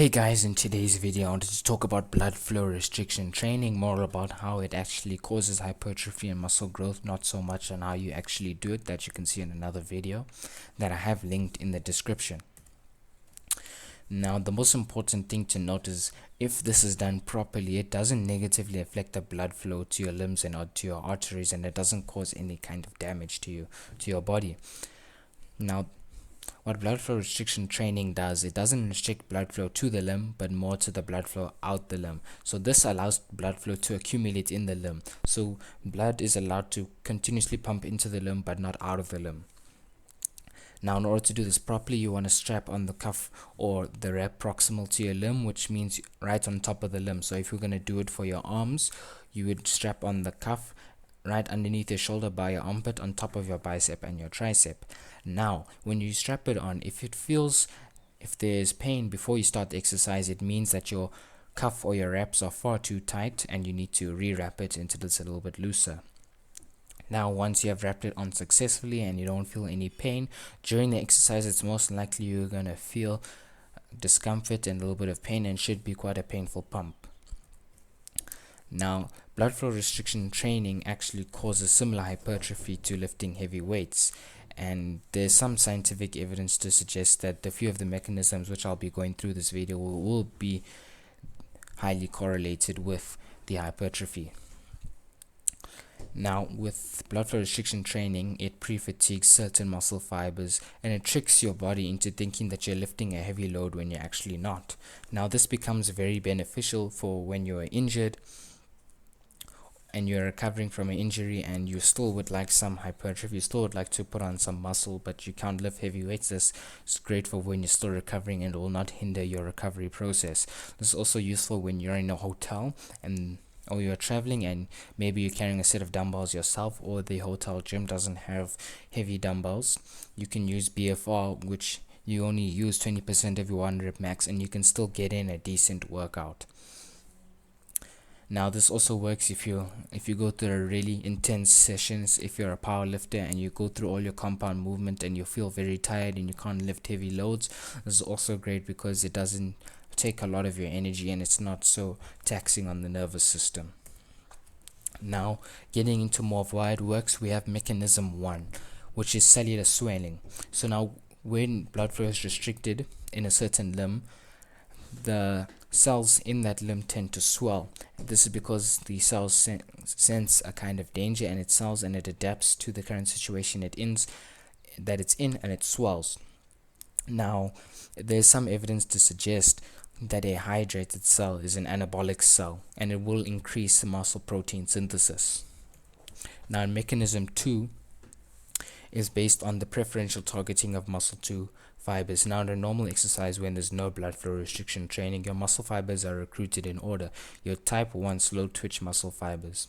Hey guys, in today's video I wanted to talk about blood flow restriction training, more about how it actually causes hypertrophy and muscle growth, not so much on how you actually do it, that you can see in another video that I have linked in the description. Now, the most important thing to note is if this is done properly, it doesn't negatively affect the blood flow to your limbs and to your arteries, and it doesn't cause any kind of damage to your body. Now, what blood flow restriction training does, it doesn't restrict blood flow to the limb, but more to the blood flow out the limb. So this allows blood flow to accumulate in the limb. So blood is allowed to continuously pump into the limb, but not out of the limb. Now, in order to do this properly, you want to strap on the cuff or the wrap proximal to your limb, which means right on top of the limb. So if you're going to do it for your arms, you would strap on the cuff right underneath your shoulder by your armpit, on top of your bicep and your tricep. Now, when you strap it on, if there's pain before you start the exercise, it means that your cuff or your wraps are far too tight and you need to re-wrap it until it's a little bit looser. Now, once you have wrapped it on successfully and you don't feel any pain during the exercise, it's most likely you're going to feel discomfort and a little bit of pain, and should be quite a painful pump. Now, blood flow restriction training actually causes similar hypertrophy to lifting heavy weights, and there's some scientific evidence to suggest that the few of the mechanisms which I'll be going through this video will be highly correlated with the hypertrophy. Now, with blood flow restriction training, it pre-fatigues certain muscle fibers and it tricks your body into thinking that you're lifting a heavy load when you're actually not. Now, this becomes very beneficial for when you're injured and you're recovering from an injury and you still would like some hypertrophy, you still would like to put on some muscle, but you can't lift heavy weights. This is great for when you're still recovering and will not hinder your recovery process. This is also useful when you're in a hotel or you're traveling and maybe you're carrying a set of dumbbells yourself, or the hotel gym doesn't have heavy dumbbells. You can use BFR, which you only use 20% of your 1 rep max, and you can still get in a decent workout. Now, this also works if you go through a really intense sessions. If you're a power lifter and you go through all your compound movement and you feel very tired and you can't lift heavy loads, this is also great because it doesn't take a lot of your energy and it's not so taxing on the nervous system. Now, getting into more of why it works, we have mechanism 1, which is cellular swelling. So now, when blood flow is restricted in a certain limb, the cells in that limb tend to swell. This is because the cells sense a kind of danger, and it swells and it adapts to the current situation that it's in, and it swells. Now, there's some evidence to suggest that a hydrated cell is an anabolic cell and it will increase muscle protein synthesis. Now, mechanism 2 is based on the preferential targeting of muscle 2 fibers. Now, in a normal exercise, when there's no blood flow restriction training, your muscle fibers are recruited in order. Your type 1 slow twitch muscle fibers.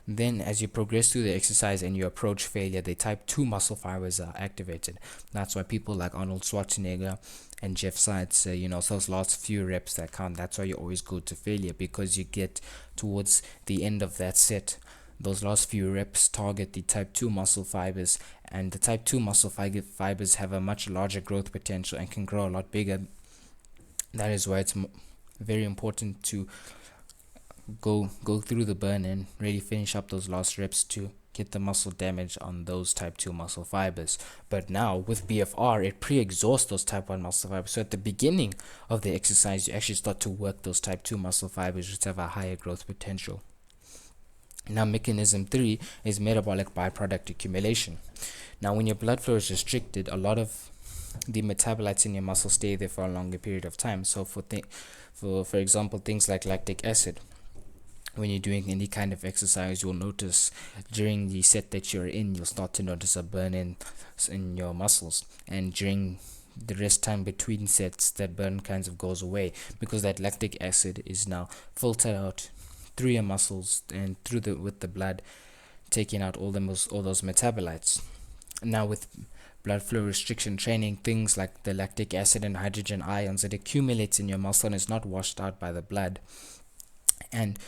Then, as you progress through the exercise and you approach failure, the type 2 muscle fibers are activated. That's why people like Arnold Schwarzenegger and Jeff Seitz say, those last few reps that count. That's why you always go to failure, because you get towards the end of that set. Those last few reps target the type 2 muscle fibers, and the type 2 muscle fibers have a much larger growth potential and can grow a lot bigger. That is why it's very important to go through the burn and really finish up those last reps to get the muscle damage on those type 2 muscle fibers. But now with BFR, it pre-exhausts those type 1 muscle fibers. So at the beginning of the exercise, you actually start to work those type 2 muscle fibers, which have a higher growth potential. Now, mechanism 3 is metabolic byproduct accumulation. Now, when your blood flow is restricted, a lot of the metabolites in your muscle stay there for a longer period of time. So for example, things like lactic acid. When you're doing any kind of exercise, you'll notice during the set that you're in, you'll start to notice a burn in your muscles, and during the rest time between sets, that burn kind of goes away because that lactic acid is now filtered out through your muscles and with the blood, taking out all those metabolites. Now, with blood flow restriction training, things like the lactic acid and hydrogen ions, it accumulates in your muscle and is not washed out by the blood, and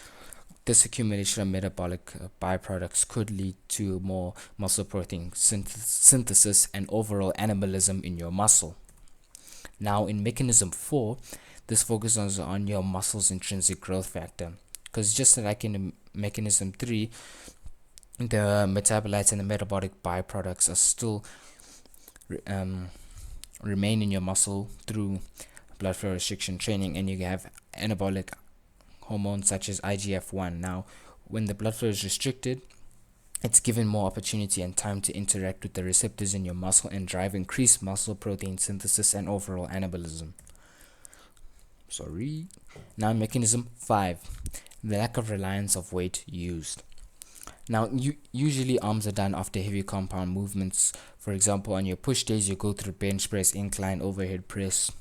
this accumulation of metabolic byproducts could lead to more muscle protein synthesis and overall anabolism in your muscle. Now, in mechanism 4, This focuses on your muscle's intrinsic growth factor, because just like in mechanism 3, the metabolites and the metabolic byproducts are still um, remain in your muscle through blood flow restriction training, and you have anabolic hormones such as IGF-1. Now, when the blood flow is restricted, it's given more opportunity and time to interact with the receptors in your muscle and drive increased muscle protein synthesis and overall anabolism. Now, mechanism 5, the lack of reliance of weight used. Now, usually arms are done after heavy compound movements. For example, on your push days, you go through bench press, incline, overhead press,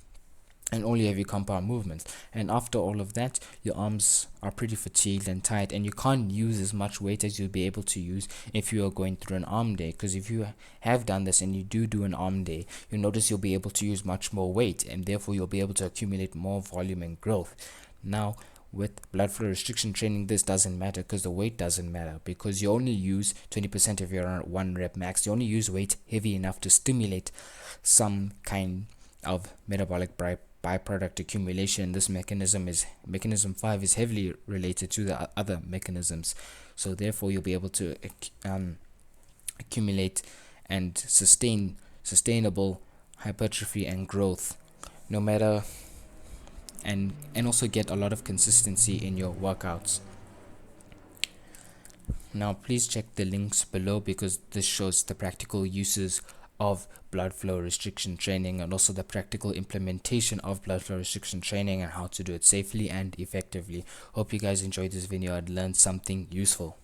and all your heavy compound movements. And after all of that, your arms are pretty fatigued and tight, and you can't use as much weight as you'll be able to use if you are going through an arm day. Because if you have done this and you do an arm day, you'll notice you'll be able to use much more weight, and therefore you'll be able to accumulate more volume and growth. Now, with blood flow restriction training, this doesn't matter, because the weight doesn't matter, because you only use 20% of your 1 rep max. You only use weight heavy enough to stimulate some kind of metabolic byproduct accumulation. This mechanism 5 is heavily related to the other mechanisms, so therefore you'll be able to accumulate and sustain sustainable hypertrophy and growth, no matter and also get a lot of consistency in your workouts. Now, please check the links below, because this shows the practical uses of blood flow restriction training and also the practical implementation of blood flow restriction training and how to do it safely and effectively. Hope you guys enjoyed this video and learned something useful.